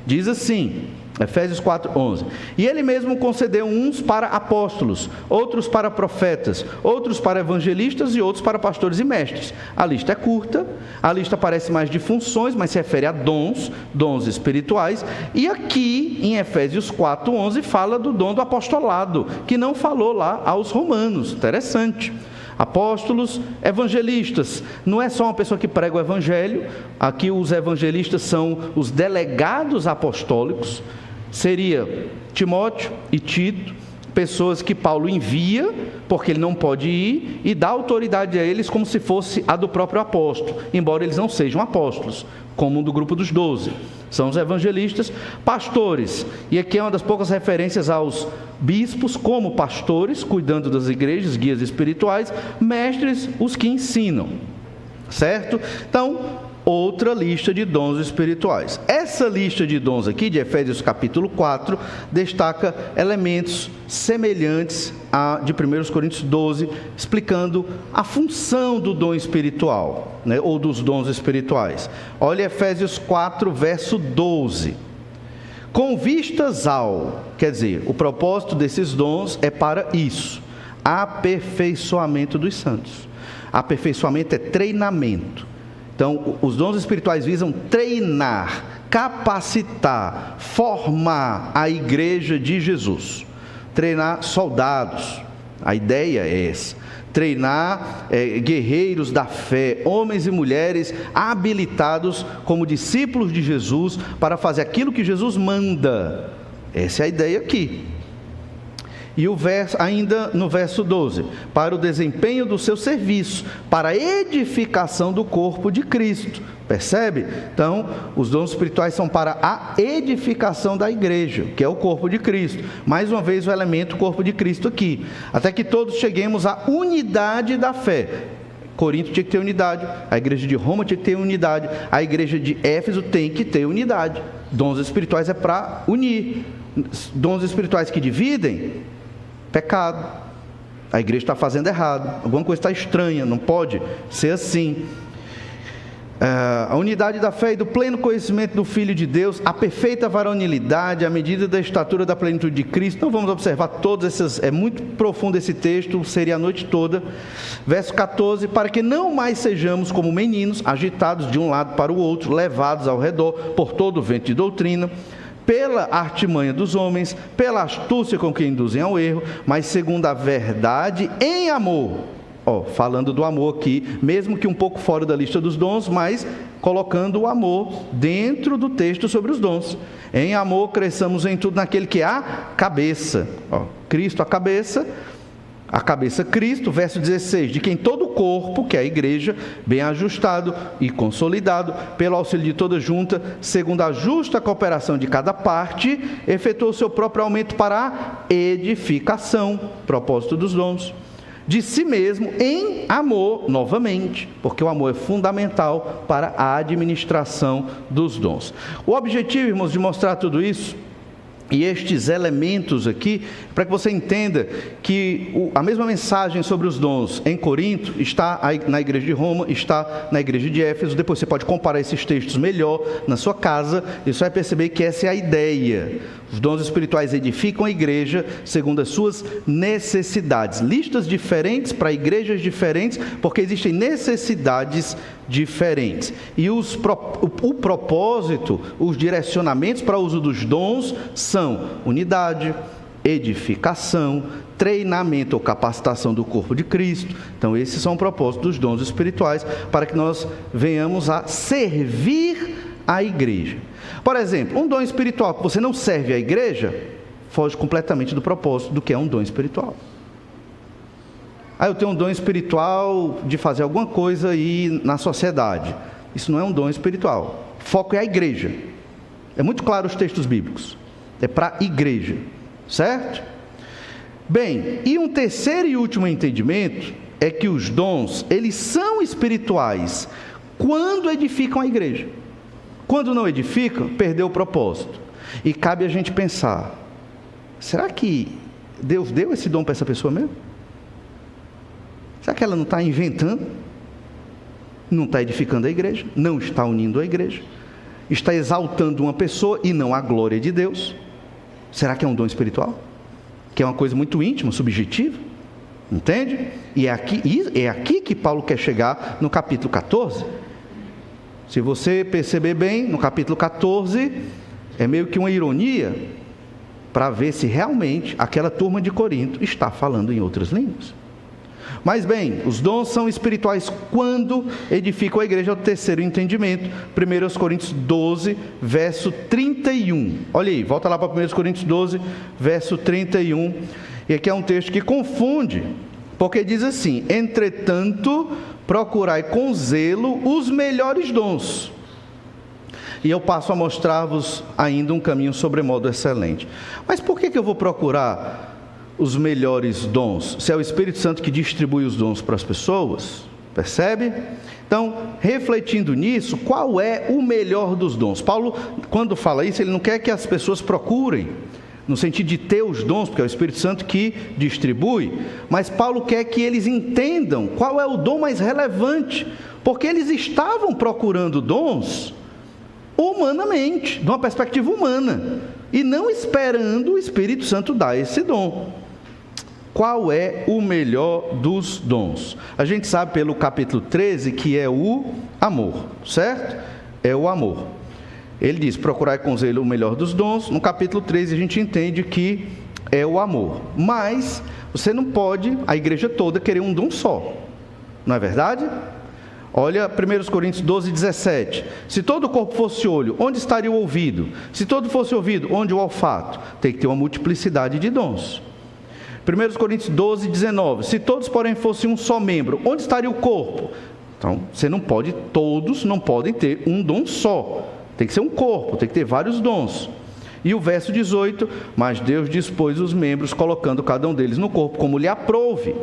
Diz assim, Efésios 4, 11. E ele mesmo concedeu uns para apóstolos, outros para profetas, outros para evangelistas e outros para pastores e mestres. A lista é curta, a lista parece mais de funções, mas se refere a dons, dons espirituais. E aqui, em Efésios 4, 11, fala do dom do apostolado, que não falou lá aos romanos. Interessante. Apóstolos, evangelistas, não é só uma pessoa que prega o evangelho, aqui os evangelistas são os delegados apostólicos, seria Timóteo e Tito, pessoas que Paulo envia, porque ele não pode ir, e dá autoridade a eles como se fosse a do próprio apóstolo, embora eles não sejam apóstolos, como do grupo dos 12. São os evangelistas, pastores, e aqui é uma das poucas referências aos bispos como pastores, cuidando das igrejas, guias espirituais, mestres, os que ensinam, certo? Então, outra lista de dons espirituais. Essa lista de dons aqui, de Efésios capítulo 4, destaca elementos semelhantes à de 1 Coríntios 12, explicando a função do dom espiritual, né, ou dos dons espirituais. Olha Efésios 4, verso 12. Com vistas ao, quer dizer, o propósito desses dons é para isso, aperfeiçoamento dos santos. Aperfeiçoamento é treinamento. Então, os dons espirituais visam treinar, capacitar, formar a igreja de Jesus. Treinar soldados, a ideia é essa. Treinar guerreiros da fé, homens e mulheres habilitados como discípulos de Jesus para fazer aquilo que Jesus manda. Essa é a ideia aqui. E o verso, ainda no verso 12, para o desempenho do seu serviço, para a edificação do corpo de Cristo. Percebe? Então, os dons espirituais são para a edificação da igreja, que é o corpo de Cristo. Mais uma vez o elemento corpo de Cristo aqui. Até que todos cheguemos à unidade da fé. Corinto tinha que ter unidade, a igreja de Roma tinha que ter unidade, a igreja de Éfeso tem que ter unidade. Dons espirituais é para unir. Dons espirituais que dividem, pecado. A igreja está fazendo errado, alguma coisa está estranha, não pode ser assim. A unidade da fé e do pleno conhecimento do Filho de Deus, a perfeita varonilidade, a medida da estatura da plenitude de Cristo. Não vamos observar todas essas, é muito profundo esse texto, seria a noite toda. Verso 14, para que não mais sejamos como meninos, agitados de um lado para o outro, levados ao redor por todo o vento de doutrina, pela artimanha dos homens, pela astúcia com que induzem ao erro, mas segundo a verdade em amor. Falando do amor aqui, mesmo que um pouco fora da lista dos dons, mas colocando o amor dentro do texto sobre os dons. Em amor cresçamos em tudo naquele que é a cabeça. Cristo a cabeça Cristo, verso 16, de quem todo o corpo, que é a igreja, bem ajustado e consolidado, pelo auxílio de toda junta, segundo a justa cooperação de cada parte, efetuou o seu próprio aumento para a edificação, propósito dos dons, de si mesmo em amor, novamente, porque o amor é fundamental para a administração dos dons. O objetivo, irmãos, de mostrar tudo isso e estes elementos aqui, para que você entenda que a mesma mensagem sobre os dons em Corinto está na igreja de Roma, está na igreja de Éfeso. Depois você pode comparar esses textos melhor na sua casa e você vai perceber que essa é a ideia. Os dons espirituais edificam a igreja segundo as suas necessidades. Listas diferentes para igrejas diferentes, porque existem necessidades diferentes. E o propósito, os direcionamentos para o uso dos dons são unidade, edificação, treinamento ou capacitação do corpo de Cristo. Então esses são o propósito dos dons espirituais, para que nós venhamos a servir a igreja. Por exemplo, um dom espiritual que você não serve à igreja, foge completamente do propósito do que é um dom espiritual. Eu tenho um dom espiritual de fazer alguma coisa aí na sociedade. Isso não é um dom espiritual. O foco é a igreja. É muito claro os textos bíblicos. É para a igreja, certo? Bem, e um terceiro e último entendimento é que os dons, eles são espirituais quando edificam a igreja. Quando não edificam, perdeu o propósito. E cabe a gente pensar, será que Deus deu esse dom para essa pessoa mesmo? Será que ela não está inventando? Não está edificando a igreja? Não está unindo a igreja? Está exaltando uma pessoa e não a glória de Deus? Será que é um dom espiritual? Que é uma coisa muito íntima, subjetiva? Entende? E é aqui que Paulo quer chegar no capítulo 14. Se você perceber bem, no capítulo 14, é meio que uma ironia para ver se realmente aquela turma de Corinto está falando em outras línguas. Mas bem, os dons são espirituais quando edificam a igreja, é o terceiro entendimento. 1 Coríntios 12, verso 31. Olha aí, volta lá para 1 Coríntios 12, verso 31. E aqui é um texto que confunde, porque diz assim: entretanto, procurai com zelo os melhores dons. E eu passo a mostrar-vos ainda um caminho sobremodo excelente. Mas por que eu vou procurar os melhores dons, se é o Espírito Santo que distribui os dons para as pessoas? Percebe? Então, refletindo nisso, qual é o melhor dos dons? Paulo, quando fala isso, ele não quer que as pessoas procurem, no sentido de ter os dons, porque é o Espírito Santo que distribui, mas Paulo quer que eles entendam qual é o dom mais relevante, porque eles estavam procurando dons humanamente, de uma perspectiva humana, e não esperando o Espírito Santo dar esse dom. qual é o melhor dos dons? A gente sabe pelo capítulo 13 que é o amor, certo? É o amor. Ele diz, procurai com zelo o melhor dos dons. No capítulo 13 a gente entende que é o amor. Mas você não pode, a igreja toda, querer um dom só. Não é verdade? Olha 1 Coríntios 12, 17. Se todo o corpo fosse olho, onde estaria o ouvido? Se todo fosse ouvido, onde o olfato? Tem que ter uma multiplicidade de dons. 1 Coríntios 12, 19. Se todos, porém, fossem um só membro, onde estaria o corpo? Então, todos não podem ter um dom só. Tem que ser um corpo, tem que ter vários dons. E o verso 18, mas Deus dispôs os membros, colocando cada um deles no corpo, como lhe aprouve.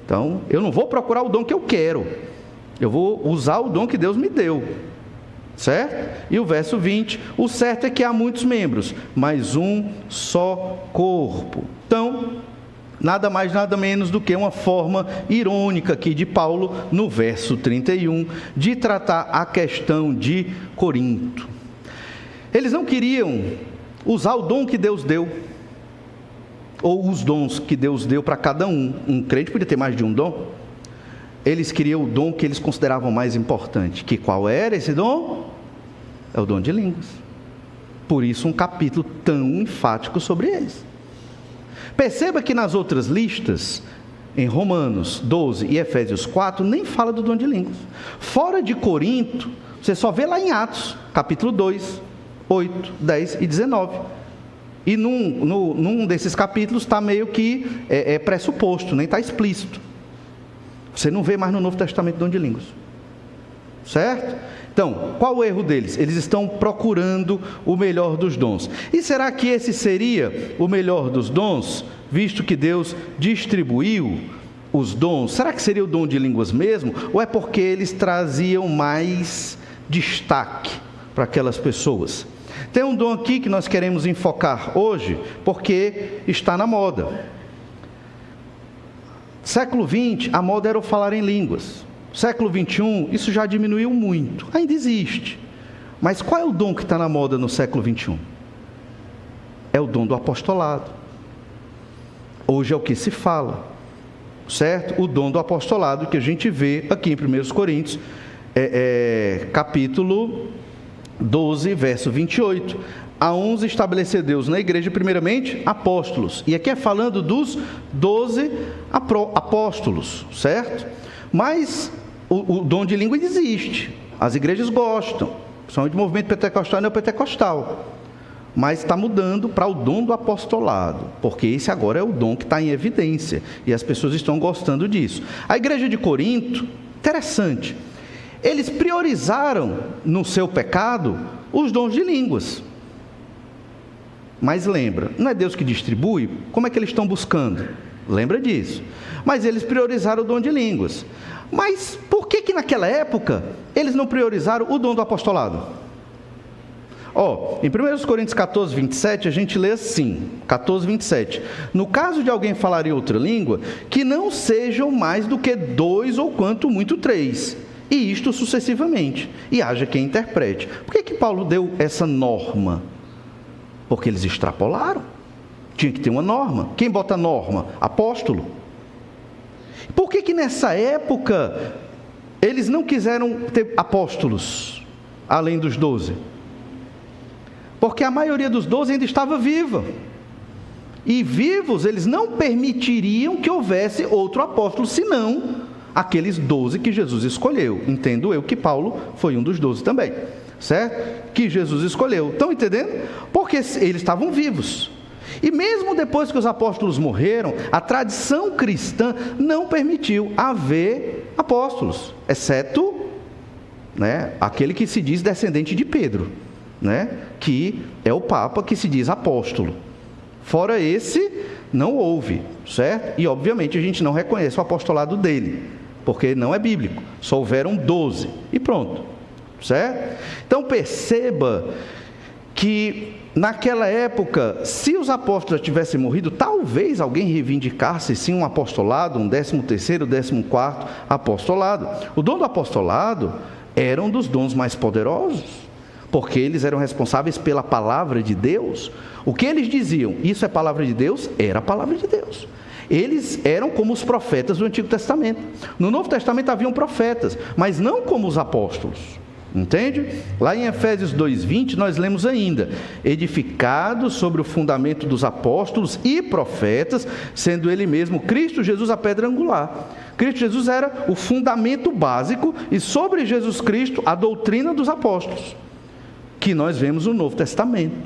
Então, eu não vou procurar o dom que eu quero. Eu vou usar o dom que Deus me deu. Certo? E o verso 20, o certo é que há muitos membros, mas um só corpo. Então, nada mais, nada menos do que uma forma irônica aqui de Paulo, no verso 31, de tratar a questão de Corinto. Eles não queriam usar o dom que Deus deu, ou os dons que Deus deu para cada um. Um crente podia ter mais de um dom. Eles queriam o dom que eles consideravam mais importante. Que qual era esse dom? É o dom de línguas. Por isso um capítulo tão enfático sobre eles. Perceba que nas outras listas, em Romanos 12 e Efésios 4, nem fala do dom de línguas. Fora de Corinto, você só vê lá em Atos, capítulo 2, 8, 10 e 19. E num desses capítulos está meio que pressuposto, nem está explícito. Você não vê mais no Novo Testamento dom de línguas. Certo? Então, qual o erro deles? Eles estão procurando o melhor dos dons. E será que esse seria o melhor dos dons, visto que Deus distribuiu os dons? Será que seria o dom de línguas mesmo? Ou é porque eles traziam mais destaque para aquelas pessoas? Tem um dom aqui que nós queremos enfocar hoje, porque está na moda. Século XX, a moda era o falar em línguas. Século XXI, isso já diminuiu muito. Ainda existe. Mas qual é o dom que está na moda no século XXI? É o dom do apostolado. Hoje é o que se fala. Certo? O dom do apostolado que a gente vê aqui em 1 Coríntios, capítulo 12, verso 28. A uns estabeleceu Deus na igreja, primeiramente, apóstolos. E aqui é falando dos 12 apóstolos, certo? Mas o dom de língua existe. As igrejas gostam. Principalmente o movimento pentecostal e neopentecostal. Mas está mudando para o dom do apostolado. Porque esse agora é o dom que está em evidência. E as pessoas estão gostando disso. A igreja de Corinto, interessante. Eles priorizaram no seu pecado os dons de línguas. Mas lembra, não é Deus que distribui? Como é que eles estão buscando? Lembra disso. Mas eles priorizaram o dom de línguas. Mas por que naquela época eles não priorizaram o dom do apostolado? Em 1 Coríntios 14, 27, a gente lê assim, 14, 27. No caso de alguém falar em outra língua, que não sejam mais do que 2 ou quanto muito 3. E isto sucessivamente. E haja quem interprete. Por que Paulo deu essa norma? Porque eles extrapolaram. Tinha que ter uma norma. Quem bota norma? Apóstolo. Por que nessa época eles não quiseram ter apóstolos, além dos 12? Porque a maioria dos 12 ainda estava viva. E vivos, eles não permitiriam que houvesse outro apóstolo, senão aqueles 12 que Jesus escolheu. Entendo eu que Paulo foi um dos 12 também. Certo? Que Jesus escolheu. Estão entendendo? Porque eles estavam vivos. E mesmo depois que os apóstolos morreram, a tradição cristã não permitiu haver apóstolos, exceto aquele que se diz descendente de Pedro, que é o Papa que se diz apóstolo. Fora esse, não houve, certo? E obviamente a gente não reconhece o apostolado dele, porque não é bíblico. Só houveram 12 e pronto. Certo? Então perceba que naquela época, se os apóstolos já tivessem morrido, talvez alguém reivindicasse sim um apostolado, um 13º, 14º apostolado. O dom do apostolado era um dos dons mais poderosos, porque eles eram responsáveis pela palavra de Deus. O que eles diziam, isso é palavra de Deus, era a palavra de Deus. Eles eram como os profetas do Antigo Testamento. No Novo Testamento haviam profetas, mas não como os apóstolos. Entende? Lá em Efésios 2:20 nós lemos ainda: edificados sobre o fundamento dos apóstolos e profetas, sendo ele mesmo Cristo Jesus a pedra angular. Cristo Jesus era o fundamento básico e sobre Jesus Cristo a doutrina dos apóstolos, que nós vemos no Novo Testamento.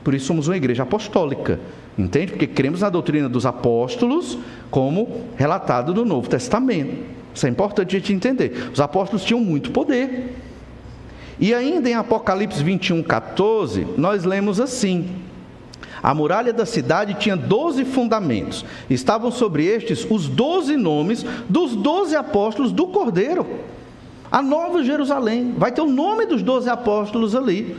Por isso somos uma igreja apostólica. Entende? Porque cremos na doutrina dos apóstolos como relatado no Novo Testamento. Isso é importante a gente entender. Os apóstolos tinham muito poder. E ainda em Apocalipse 21:14, nós lemos assim: a muralha da cidade tinha 12 fundamentos. Estavam sobre estes os 12 nomes dos 12 apóstolos do Cordeiro. A Nova Jerusalém vai ter o nome dos 12 apóstolos ali.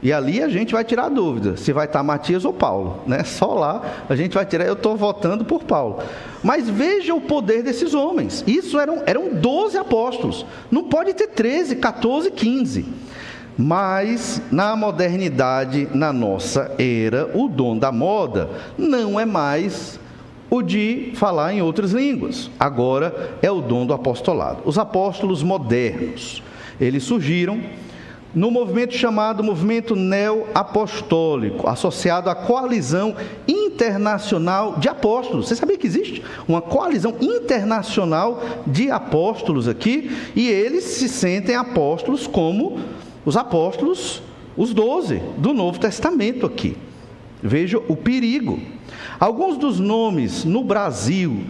E ali a gente vai tirar a dúvida se vai estar Matias ou Paulo, né? Só lá a gente vai tirar. Eu estou votando por Paulo. Mas veja o poder desses homens. Isso eram 12 apóstolos. Não pode ter 13, 14, 15. Mas na modernidade, na nossa era, o dom da moda não é mais o de falar em outras línguas. Agora é o dom do apostolado. Os apóstolos modernos, eles surgiram no movimento chamado movimento neo-apostólico, associado à coalizão internacional de apóstolos. Você sabia que existe uma coalizão internacional de apóstolos aqui? E eles se sentem apóstolos como os apóstolos, os 12 do Novo Testamento aqui. Veja o perigo. Alguns dos nomes no Brasil,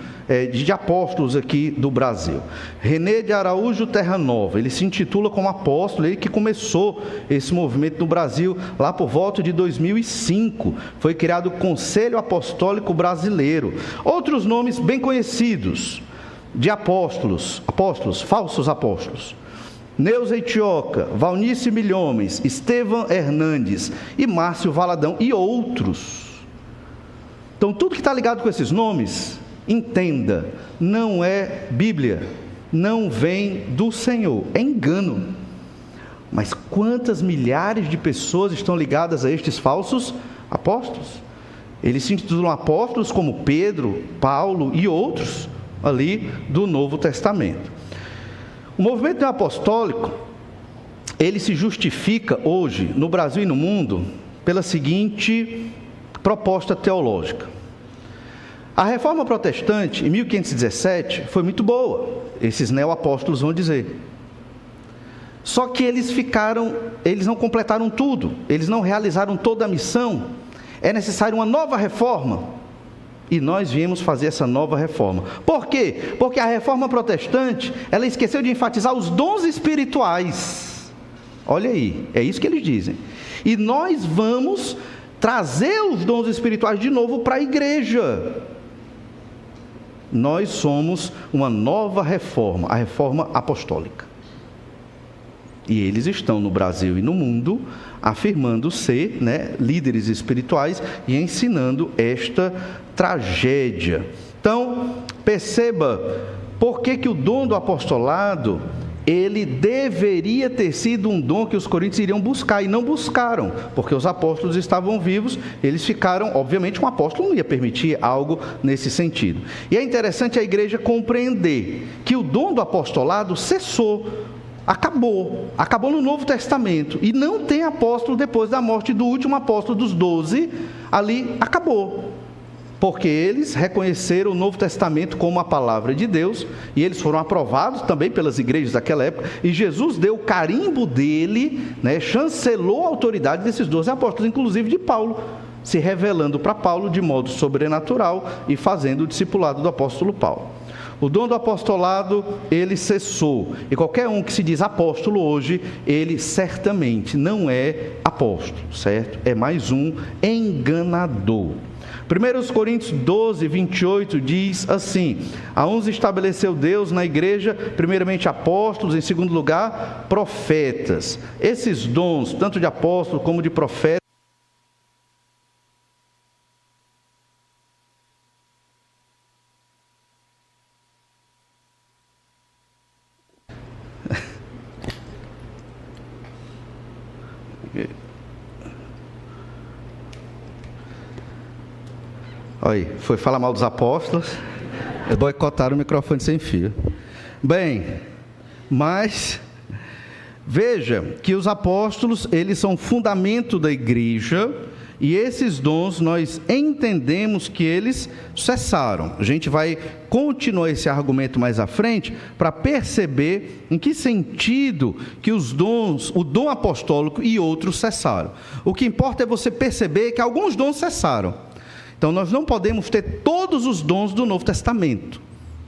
de apóstolos aqui do Brasil: René de Araújo Terranova, ele se intitula como apóstolo, ele que começou esse movimento no Brasil lá por volta de 2005, foi criado o Conselho Apostólico Brasileiro. Outros nomes bem conhecidos de apóstolos, falsos apóstolos: Neuza Itioca, Valnice Milhomes, Estevam Hernandes e Márcio Valadão e outros. Então, tudo que está ligado com esses nomes, entenda, não é Bíblia, não vem do Senhor, é engano. Mas quantas milhares de pessoas estão ligadas a estes falsos apóstolos? Eles se intitulam apóstolos como Pedro, Paulo e outros ali do Novo Testamento. O movimento apostólico, ele se justifica hoje, no Brasil e no mundo, pela seguinte proposta teológica. A reforma protestante, em 1517, foi muito boa, esses neoapóstolos vão dizer. Só que eles não completaram tudo, eles não realizaram toda a missão. É necessário uma nova reforma. E nós viemos fazer essa nova reforma. Por quê? Porque a reforma protestante, ela esqueceu de enfatizar os dons espirituais. Olha aí, é isso que eles dizem. E nós vamos trazer os dons espirituais de novo para a igreja. Nós somos uma nova reforma, a reforma apostólica. E eles estão no Brasil e no mundo afirmando ser, líderes espirituais e ensinando esta tragédia. Então, perceba por que o dom do apostolado, ele deveria ter sido um dom que os coríntios iriam buscar, e não buscaram, porque os apóstolos estavam vivos, eles ficaram, obviamente um apóstolo não ia permitir algo nesse sentido. E é interessante a igreja compreender que o dom do apostolado cessou, acabou no Novo Testamento, e não tem apóstolo depois da morte do último apóstolo dos 12, ali acabou. Porque eles reconheceram o Novo Testamento como a palavra de Deus, e eles foram aprovados também pelas igrejas daquela época, e Jesus deu o carimbo dele, chancelou a autoridade desses 12 apóstolos, inclusive de Paulo, se revelando para Paulo de modo sobrenatural e fazendo o discipulado do apóstolo Paulo. O dom do apostolado, ele cessou, e qualquer um que se diz apóstolo hoje, ele certamente não é apóstolo, certo? É mais um enganador. 1 Coríntios 12, 28 diz assim: a uns estabeleceu Deus na igreja, primeiramente apóstolos, em segundo lugar, profetas. Esses dons, tanto de apóstolo como de profeta, Olha aí, foi falar mal dos apóstolos, boicotaram o microfone sem fio. Bem, mas veja que os apóstolos, eles são fundamento da igreja, e esses dons nós entendemos que eles cessaram. A gente vai continuar esse argumento mais à frente para perceber em que sentido que os dons, o dom apostólico e outros cessaram. O que importa é você perceber que alguns dons cessaram. Então nós não podemos ter todos os dons do Novo Testamento.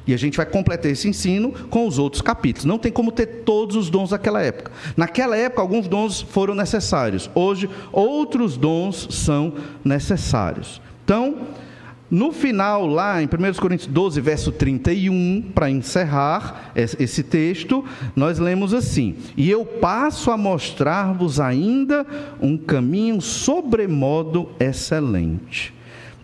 E a gente vai completar esse ensino com os outros capítulos. Não tem como ter todos os dons daquela época. Naquela época, alguns dons foram necessários. Hoje, outros dons são necessários. Então, no final, lá em 1 Coríntios 12, verso 31, para encerrar esse texto, nós lemos assim: e eu passo a mostrar-vos ainda um caminho sobremodo excelente.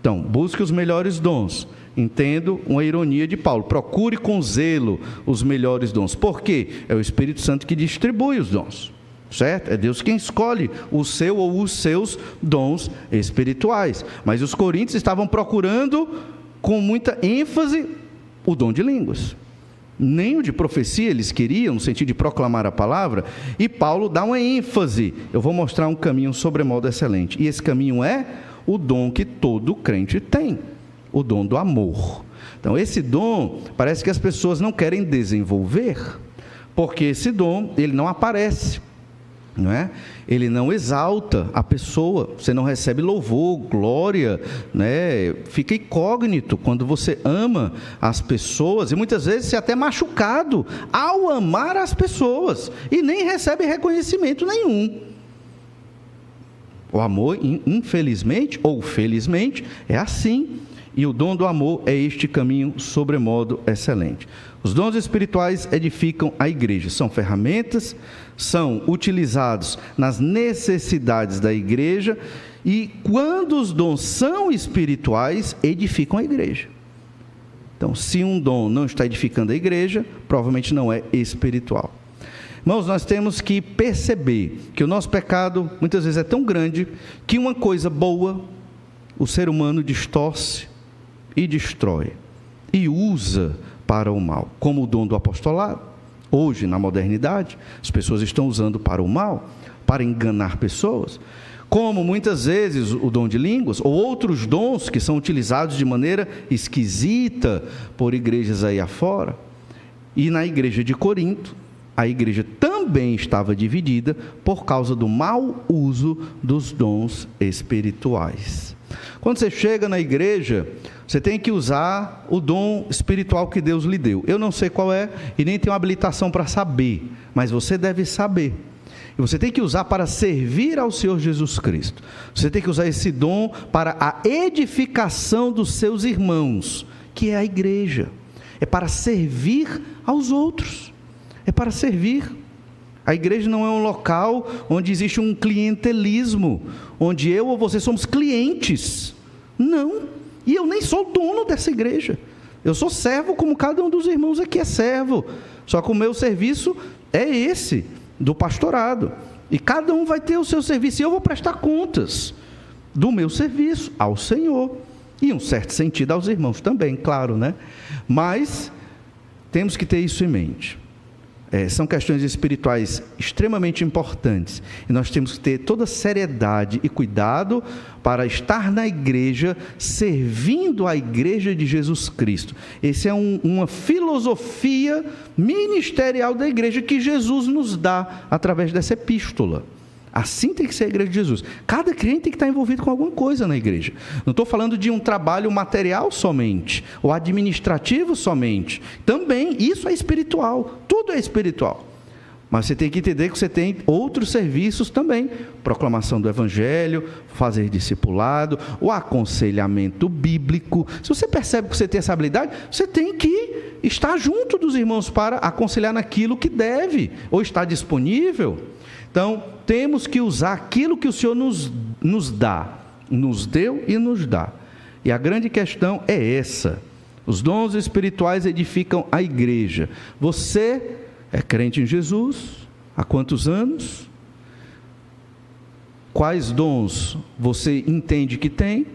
Então, busque os melhores dons. Entendo uma ironia de Paulo: procure com zelo os melhores dons. Por quê? É o Espírito Santo que distribui os dons, certo? É Deus quem escolhe o seu ou os seus dons espirituais. Mas os coríntios estavam procurando com muita ênfase o dom de línguas. Nem o de profecia eles queriam, no sentido de proclamar a palavra, e Paulo dá uma ênfase: eu vou mostrar um caminho sobremodo excelente. E esse caminho é o dom que todo crente tem, o dom do amor. Então esse dom, parece que as pessoas não querem desenvolver, porque esse dom, ele não aparece, não é? Ele não exalta a pessoa, você não recebe louvor, glória, né? Fica incógnito quando você ama as pessoas, e muitas vezes você é até machucado ao amar as pessoas, e nem recebe reconhecimento nenhum. O amor, infelizmente ou felizmente, é assim. E o dom do amor é este caminho sobremodo excelente. Os dons espirituais edificam a igreja, são ferramentas, são utilizados nas necessidades da igreja, e quando os dons são espirituais, edificam a igreja. Então, se um dom não está edificando a igreja, provavelmente não é espiritual. Irmãos, nós temos que perceber que o nosso pecado muitas vezes é tão grande que uma coisa boa o ser humano distorce e destrói, e usa para o mal, como o dom do apostolado. Hoje, na modernidade, as pessoas estão usando para o mal, para enganar pessoas, como muitas vezes o dom de línguas, ou outros dons que são utilizados de maneira esquisita por igrejas aí afora. E na igreja de Corinto, a igreja também estava dividida por causa do mau uso dos dons espirituais. Quando você chega na igreja, você tem que usar o dom espiritual que Deus lhe deu. Eu não sei qual é e nem tenho habilitação para saber, mas você deve saber. E você tem que usar para servir ao Senhor Jesus Cristo. Você tem que usar esse dom para a edificação dos seus irmãos, que é a igreja. É para servir aos outros. É para servir. A igreja não é um local onde existe um clientelismo, onde eu ou você somos clientes. Não. E eu nem sou dono dessa igreja. Eu sou servo como cada um dos irmãos aqui é servo. Só que o meu serviço é esse, do pastorado. E cada um vai ter o seu serviço. E eu vou prestar contas do meu serviço ao Senhor. E em um certo sentido aos irmãos também, claro, né? Mas temos que ter isso em mente. São questões espirituais extremamente importantes, e nós temos que ter toda seriedade e cuidado para estar na igreja, servindo a igreja de Jesus Cristo. Essa é uma filosofia ministerial da igreja que Jesus nos dá através dessa epístola. Assim tem que ser a igreja de Jesus. Cada crente tem que estar envolvido com alguma coisa na igreja. Não estou falando de um trabalho material somente, ou administrativo somente. Também, isso é espiritual. Tudo é espiritual. Mas você tem que entender que você tem outros serviços também. Proclamação do evangelho, fazer discipulado, o aconselhamento bíblico. Se você percebe que você tem essa habilidade, você tem que estar junto dos irmãos para aconselhar naquilo que deve, ou está disponível. Então, temos que usar aquilo que o Senhor nos dá, nos deu e nos dá. E a grande questão é essa: os dons espirituais edificam a igreja. Você é crente em Jesus? Há quantos anos? Quais dons você entende que tem?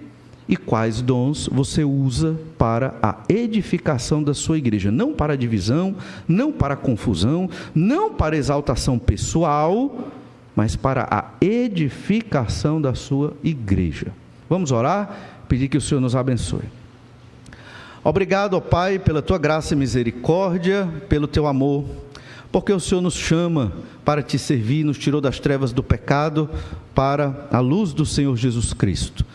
e quais dons você usa para a edificação da sua igreja. Não para a divisão, não para a confusão, não para a exaltação pessoal, mas para a edificação da sua igreja. Vamos orar? Pedir que o Senhor nos abençoe. Obrigado, ó Pai, pela tua graça e misericórdia, pelo teu amor, porque o Senhor nos chama para te servir, nos tirou das trevas do pecado para a luz do Senhor Jesus Cristo.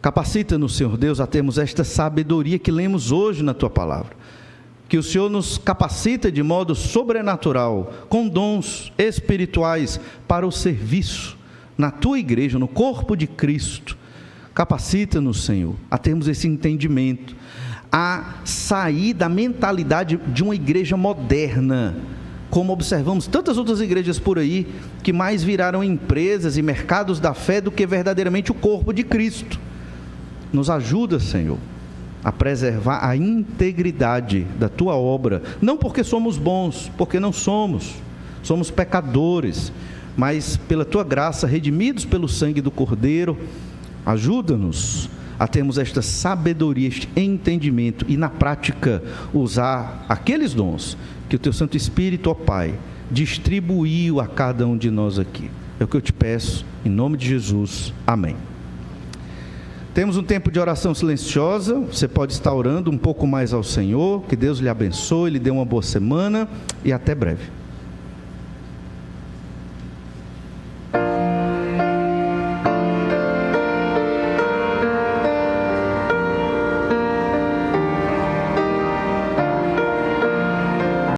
Capacita-nos, Senhor Deus, a termos esta sabedoria que lemos hoje na tua palavra. Que o Senhor nos capacita de modo sobrenatural, com dons espirituais para o serviço na tua igreja, no corpo de Cristo. Capacita-nos, Senhor, a termos esse entendimento, a sair da mentalidade de uma igreja moderna, como observamos tantas outras igrejas por aí, que mais viraram empresas e mercados da fé do que verdadeiramente o corpo de Cristo. Nos ajuda, Senhor, a preservar a integridade da tua obra, não porque somos bons, porque não somos pecadores, mas pela tua graça, redimidos pelo sangue do Cordeiro. Ajuda-nos a termos esta sabedoria, este entendimento e na prática usar aqueles dons que o teu Santo Espírito, ó Pai, distribuiu a cada um de nós aqui. É o que eu te peço, em nome de Jesus, amém. Temos um tempo de oração silenciosa, você pode estar orando um pouco mais ao Senhor, que Deus lhe abençoe, lhe dê uma boa semana e até breve.